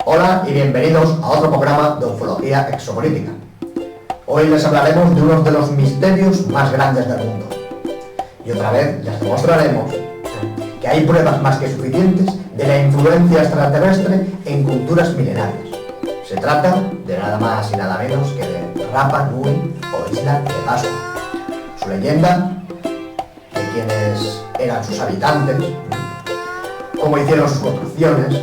Hola y bienvenidos a otro programa de ufología exopolítica. Hoy les hablaremos de uno de los misterios más grandes del mundo. Y otra vez les demostraremos que hay pruebas más que suficientes de la influencia extraterrestre en culturas milenarias. Se trata de nada más y nada menos que de Rapa Nui o Isla de Pascua. Su leyenda, de quiénes eran sus habitantes, cómo hicieron sus construcciones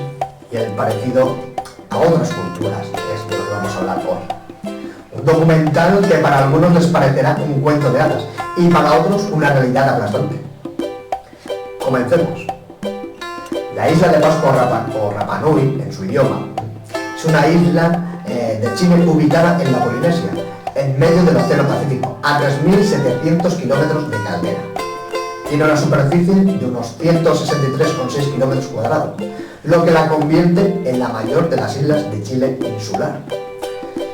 y el parecido a otras culturas, es de lo que vamos a hablar hoy. Un documental que para algunos les parecerá un cuento de hadas y para otros una realidad aplastante. Comencemos. La isla de Pascua o Rapa Nui, en su idioma, es una isla de Chile ubicada en la Polinesia, en medio del Océano Pacífico, a 3.700 kilómetros de caldera. Tiene una superficie de unos 163,6 kilómetros cuadrados, lo que la convierte en la mayor de las islas de Chile insular.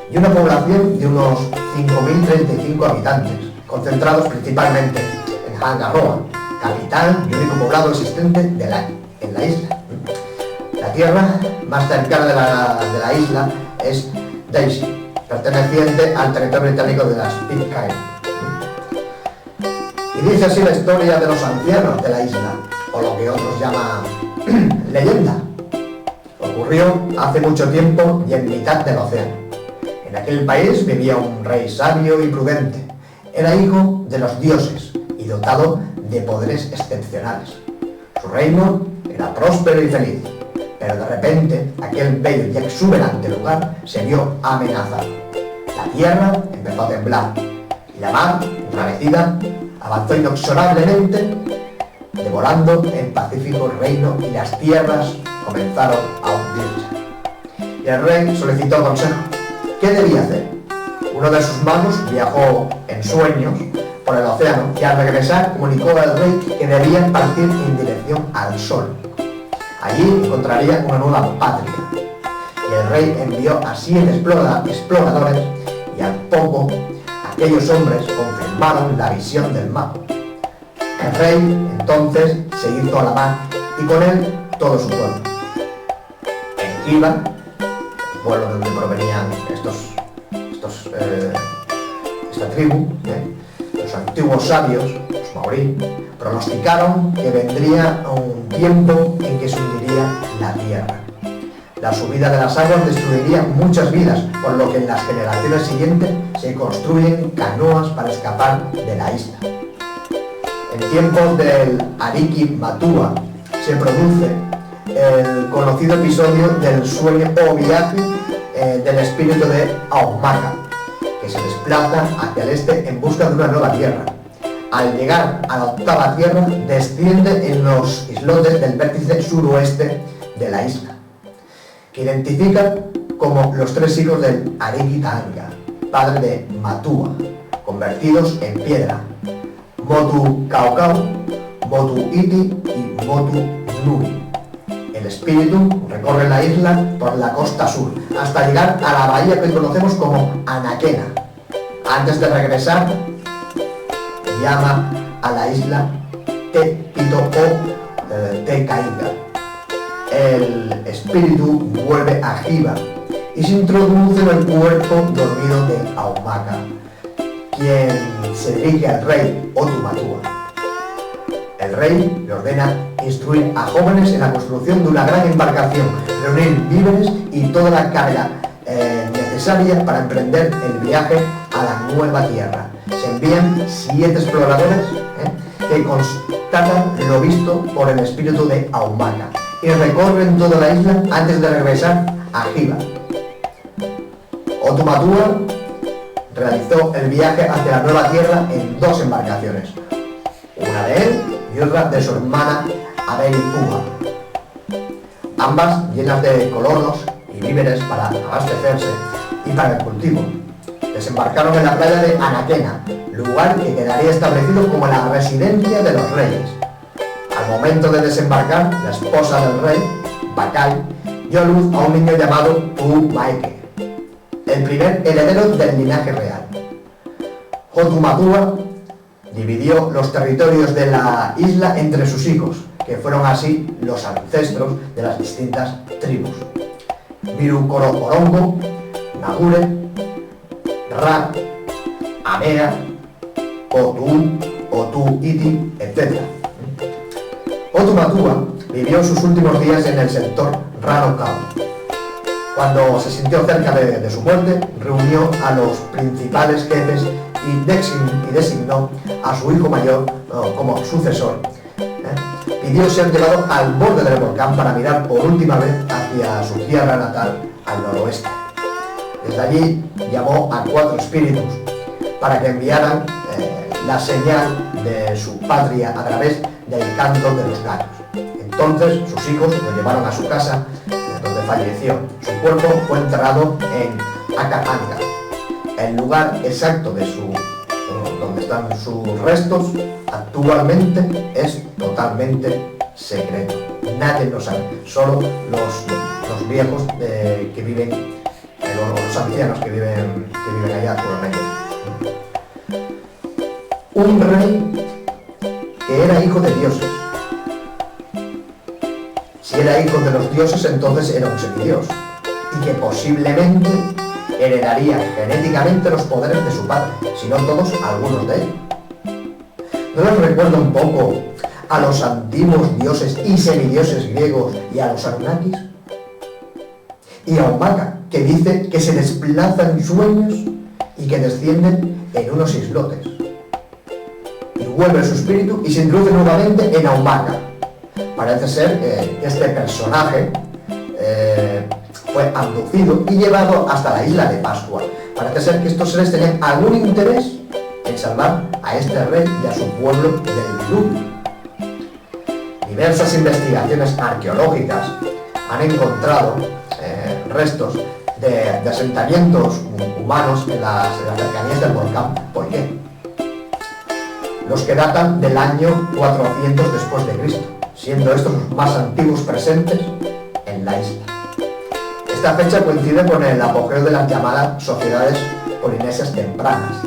Y una población de unos 5.035 habitantes, concentrados principalmente en Hangaroa, capital y único poblado existente en la isla. La tierra más cercana de la isla es Daisy, perteneciente al territorio británico de las Pitcairn. Y dice así la historia de los ancianos de la isla, o lo que otros llaman leyenda. Ocurrió hace mucho tiempo y en mitad del océano. En aquel país vivía un rey sabio y prudente. Era hijo de los dioses y dotado de poderes excepcionales. Su reino era próspero y feliz, pero de repente aquel bello y exuberante lugar se vio amenazado. La tierra empezó a temblar y la mar, enrarecida, avanzó inexorablemente, devorando el pacífico reino y las tierras comenzaron a hundirse. Y el rey solicitó consejo. ¿Qué debía hacer? Uno de sus magos viajó en sueños por el océano y al regresar comunicó al rey que debían partir en dirección al sol. Allí encontraría una nueva patria. Y el rey envió a 7 exploradores y al poco aquellos hombres confirmaron la visión del mago. El rey entonces se hizo a la mar y con él todo su pueblo. En Kiva, el pueblo de donde provenían esta tribu, los antiguos sabios, los maorí, pronosticaron que vendría un tiempo en que se hundiría la tierra. La subida de las aguas destruiría muchas vidas, por lo que en las generaciones siguientes se construyen canoas para escapar de la isla. En tiempos del Ariki Matua se produce el conocido episodio del sueño o viaje del espíritu de Aumaka, que se desplaza hacia el este en busca de una nueva tierra. Al llegar a la octava tierra, desciende en los islotes del vértice suroeste de la isla, que identifican como los 3 hijos del Ariki Tanga, padre de Matua, convertidos en piedra: Motu Kaukau, Motu Iti y Motu Nui. El espíritu recorre la isla por la costa sur, hasta llegar a la bahía que hoy conocemos como Anaquena. Antes de regresar, llama a la isla Te Pito o Te Cainga. El espíritu vuelve a Jiva y se introduce en el cuerpo dormido de Aumaka, quien se dirige al rey Otumatua. El rey le ordena instruir a jóvenes en la construcción de una gran embarcación, reunir víveres y toda la carga necesaria para emprender el viaje a la nueva tierra. Se envían 7 exploradores que constatan lo visto por el espíritu de Aumaka y recorren toda la isla antes de regresar a Jiva. Otumatua realizó el viaje hacia la nueva tierra en 2 embarcaciones, una de él y otra de su hermana Abeipuga, ambas llenas de colonos y víveres para abastecerse y para el cultivo. Desembarcaron en la playa de Anaquena, lugar que quedaría establecido como la residencia de los reyes. Al momento de desembarcar, la esposa del rey, Bakai, dio a luz a un niño llamado Tu-Maike, el primer heredero del linaje real. Otumatua dividió los territorios de la isla entre sus hijos, que fueron así los ancestros de las distintas tribus. Miru-Koro-Orongo, Nagure, Ra, Amea, Otu, Otu-Iti, etc. Otumatua vivió sus últimos días en el sector Rano-Kau. Cuando se sintió cerca de su muerte, reunió a los principales jefes y designó a su hijo mayor como sucesor. Pidió ser llevado al borde del volcán para mirar por última vez hacia su tierra natal al noroeste. Desde allí llamó a 4 espíritus para que enviaran la señal de su patria a través del canto de los gallos. Entonces sus hijos lo llevaron a su casa, donde falleció. Su cuerpo fue enterrado en Acapanga. El lugar exacto donde están sus restos actualmente es totalmente secreto. Nadie lo sabe, solo los viejos que viven, los ancianos que viven allá actualmente. Un rey que era hijo de dioses. Si era hijo de los dioses, entonces era un semidios, y que posiblemente heredaría genéticamente los poderes de su padre, si no todos, algunos de ellos. ¿No les recuerda un poco a los antiguos dioses y semidioses griegos y a los Anunnakis? Y a Humaca, que dice que se desplaza en sueños y que descienden en unos islotes. Y vuelve su espíritu y se introduce nuevamente en Humaca. Parece ser que este personaje fue abducido y llevado hasta la isla de Pascua. Parece ser que estos seres tenían algún interés en salvar a este rey y a su pueblo del diluvio. Diversas investigaciones arqueológicas han encontrado restos de asentamientos humanos en las cercanías del volcán. ¿Por qué? Los que datan del año 400 después de Cristo, siendo estos los más antiguos presentes en la isla. Esta fecha coincide con el apogeo de las llamadas sociedades polinesias tempranas,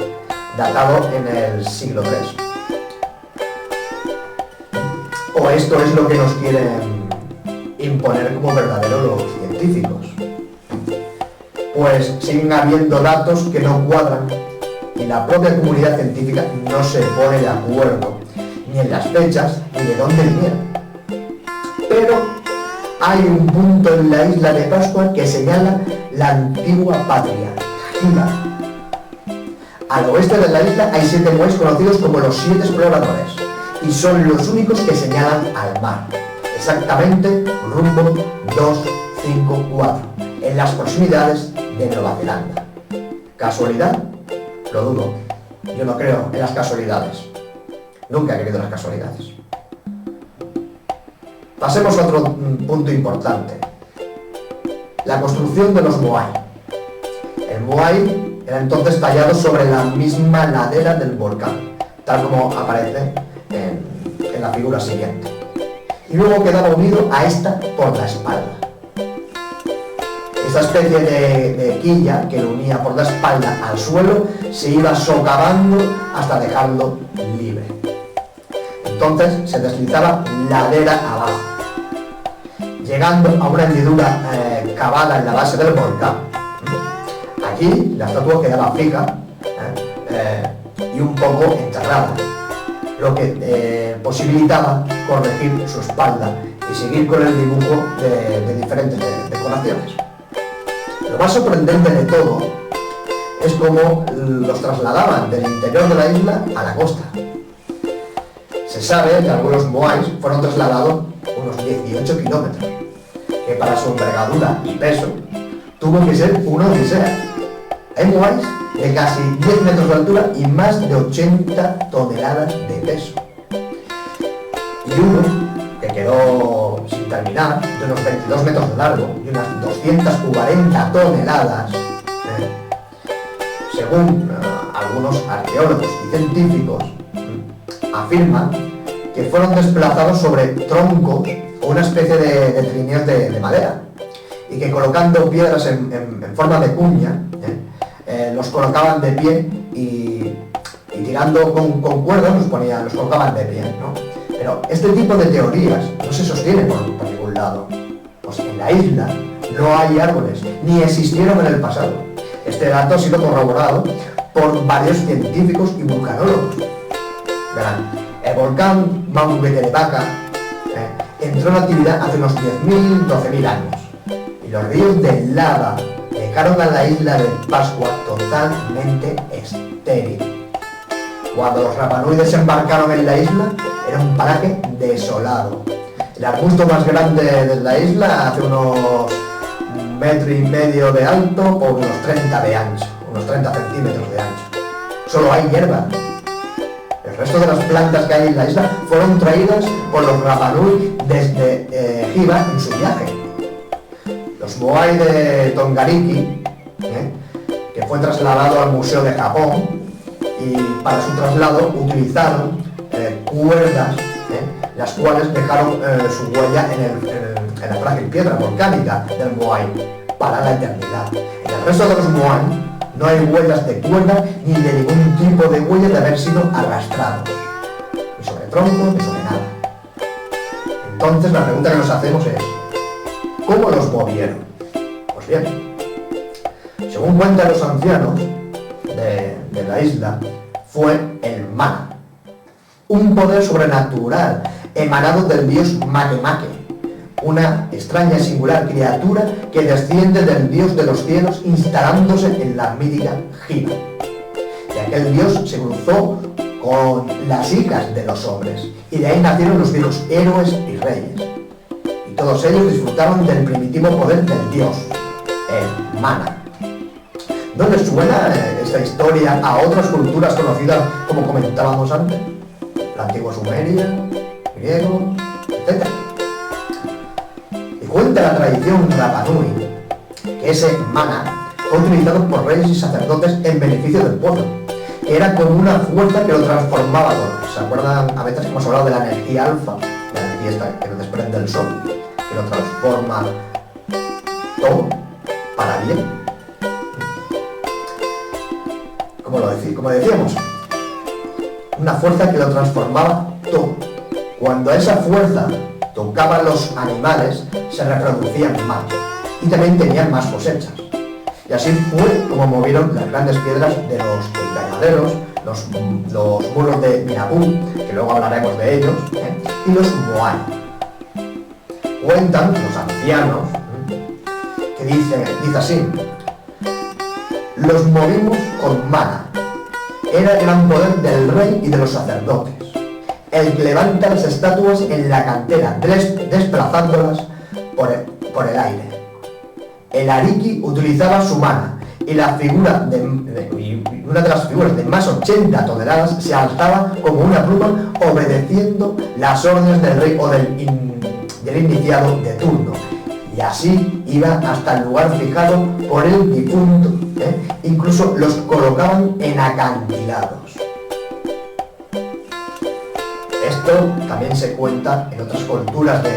datado en el siglo III. O esto es lo que nos quieren imponer como verdadero los científicos. Pues siguen habiendo datos que no cuadran y la propia comunidad científica no se pone de acuerdo ni en las fechas ni de dónde vinieron. Pero hay un punto en la isla de Pascua que señala la antigua patria, Gira. Al oeste de la isla hay 7 muelles conocidos como los 7 exploradores y son los únicos que señalan al mar, exactamente rumbo 254, en las proximidades de Nueva Zelanda. ¿Casualidad? Lo dudo. Yo no creo en las casualidades. Nunca he querido en las casualidades. Pasemos a otro punto importante. La construcción de los moai. El moai era entonces tallado sobre la misma ladera del volcán, tal como aparece en la figura siguiente. Y luego quedaba unido a esta por la espalda. Esta especie de quilla que lo unía por la espalda al suelo se iba socavando hasta dejarlo libre. Entonces se deslizaba ladera abajo, llegando a una hendidura cavada en la base del volcán. Allí la estatua quedaba fija y un poco enterrada, lo que posibilitaba corregir su espalda y seguir con el dibujo de diferentes decoraciones. Lo más sorprendente de todo es cómo los trasladaban del interior de la isla a la costa. Se sabe que algunos moais fueron trasladados unos 18 kilómetros, que para su envergadura y peso tuvo que ser una odisea. Hay moais de casi 10 metros de altura y más de 80 toneladas de peso. Y uno que quedó sin terminar, de unos 22 metros de largo y unas 240 toneladas, según algunos arqueólogos y científicos, afirman que fueron desplazados sobre troncos o una especie de trineos de madera, y que colocando piedras en forma de cuña, los colocaban de pie y tirando con cuerdas los colocaban de pie, ¿no? Pero este tipo de teorías no se sostiene por ningún lado. Pues en la isla no hay árboles, ni existieron en el pasado. Este dato ha sido corroborado por varios científicos y vulcanólogos. Verán, el volcán Mount Getelebaca entró en actividad hace unos 10.000, 12.000 años, y los ríos de lava dejaron a la isla de Pascua totalmente estéril. Cuando los Rapa Nui desembarcaron en la isla, era un paraje desolado. El arbusto más grande de la isla hace unos 1,5 metros de alto por unos 30 de ancho, unos 30 centímetros de ancho. Solo hay hierba. El resto de las plantas que hay en la isla fueron traídas por los Rapa Nui desde Hiva en su viaje. Los Moai de Tongariki, que fue trasladado al Museo de Japón, y para su traslado utilizaron cuerdas, las cuales dejaron su huella en la frágil piedra volcánica del Moai para la eternidad. En el resto de los Moai no hay huellas de cuerda ni de ningún tipo de huella de haber sido arrastrados, ni sobre troncos ni sobre nada. Entonces la pregunta que nos hacemos es: ¿cómo los movieron? Pues bien, según cuentan los ancianos de la isla, fue el mana, un poder sobrenatural emanado del dios Makemake, una extraña y singular criatura que desciende del dios de los cielos instalándose en la mítica Hiva. Y aquel dios se cruzó con las hijas de los hombres, y de ahí nacieron los viejos héroes y reyes. Y todos ellos disfrutaron del primitivo poder del dios, el mana. ¿No les suena esta historia a otras culturas conocidas, como comentábamos antes? La antigua Sumeria, griego, etc. Y cuenta la tradición Rapa Nui que ese mana fue utilizado por reyes y sacerdotes en beneficio del pueblo, que era como una fuerza que lo transformaba todo. ¿Se acuerdan a veces que hemos hablado de la energía alfa? La energía esta que lo desprende el sol, que lo transforma todo para bien. Como decíamos, una fuerza que lo transformaba todo. Cuando esa fuerza tocaba a los animales, se reproducían más y también tenían más cosechas. Y así fue como movieron las grandes piedras de los invernaderos, los muros de Minabú, que luego hablaremos de ellos, y los Moai. Cuentan los ancianos que dice así: los movimos con mana. Era el gran poder del rey y de los sacerdotes, el que levanta las estatuas en la cantera, desplazándolas por el aire. El Ariki utilizaba su mana, y una de las figuras de más 80 toneladas se alzaba como una pluma, obedeciendo las órdenes del rey o del iniciado de turno. Y así iba hasta el lugar fijado por el difunto. Incluso los colocaban en acantilados. Esto también se cuenta en otras culturas de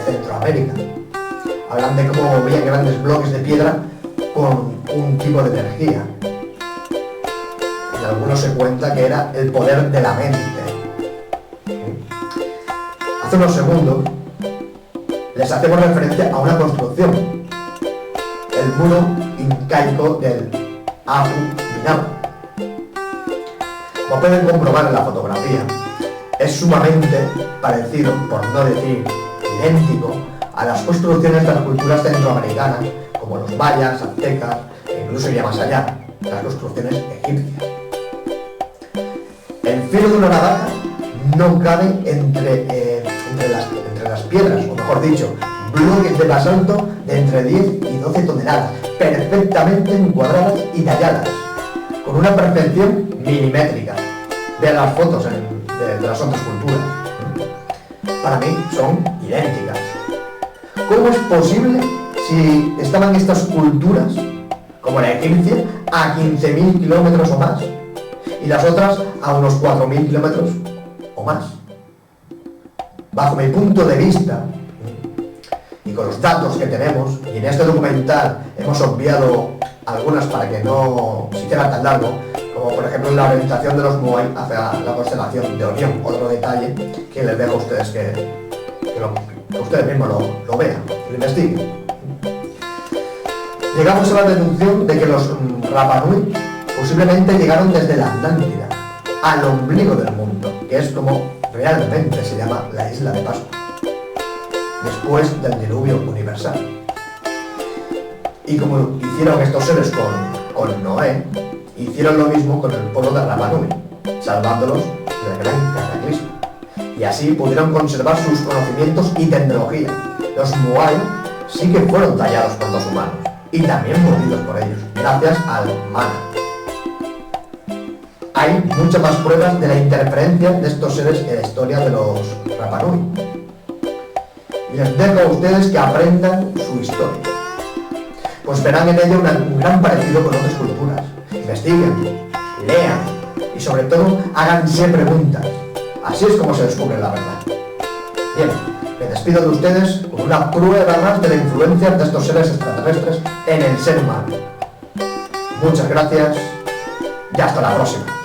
Centroamérica. Hablan de cómo movían grandes bloques de piedra con un tipo de energía. En algunos se cuenta que era el poder de la mente. Hace unos segundos les hacemos referencia a una construcción, el muro incaico del Abu Binab. Como pueden comprobar en la fotografía, es sumamente parecido, por no decir idéntico, a las construcciones de las culturas centroamericanas, como los mayas, aztecas, e incluso iría más allá, las construcciones egipcias. El filo de una navaja no cabe entre las piedras, o mejor dicho, bloques de basalto de entre 10 y 12 toneladas, perfectamente encuadradas y talladas, con una perfección milimétrica. Vean las fotos de las otras culturas. Para mí son idénticas. ¿Cómo es posible si estaban estas culturas, como la egipcia, a 15.000 kilómetros o más, y las otras a unos 4.000 kilómetros o más? Bajo mi punto de vista, y con los datos que tenemos, y en este documental hemos obviado algunas para que no se hiciera tan largo, como por ejemplo la orientación de los Moai hacia la constelación de Orión, otro detalle que les dejo a ustedes que ustedes mismos lo vean, lo investiguen. llegamos a la deducción de que los Rapa Nui posiblemente llegaron desde la Atlántida, al ombligo del mundo, que es como realmente se llama la isla de Pascua, después del diluvio universal. Y como hicieron estos seres con Noé, hicieron lo mismo con el pueblo de Rapa Nui, salvándolos del gran cataclismo. Y así pudieron conservar sus conocimientos y tecnología. Los Moai sí que fueron tallados por los humanos, y también mordidos por ellos, gracias al mana. Hay muchas más pruebas de la interferencia de estos seres en la historia de los Rapa Nui. Les dejo a ustedes que aprendan su historia, pues verán en ella un gran parecido con otras culturas. Investiguen, lean y sobre todo háganse preguntas. Así es como se descubre la verdad. Bien, me despido de ustedes con una prueba más de la influencia de estos seres extraterrestres en el ser humano. Muchas gracias y hasta la próxima.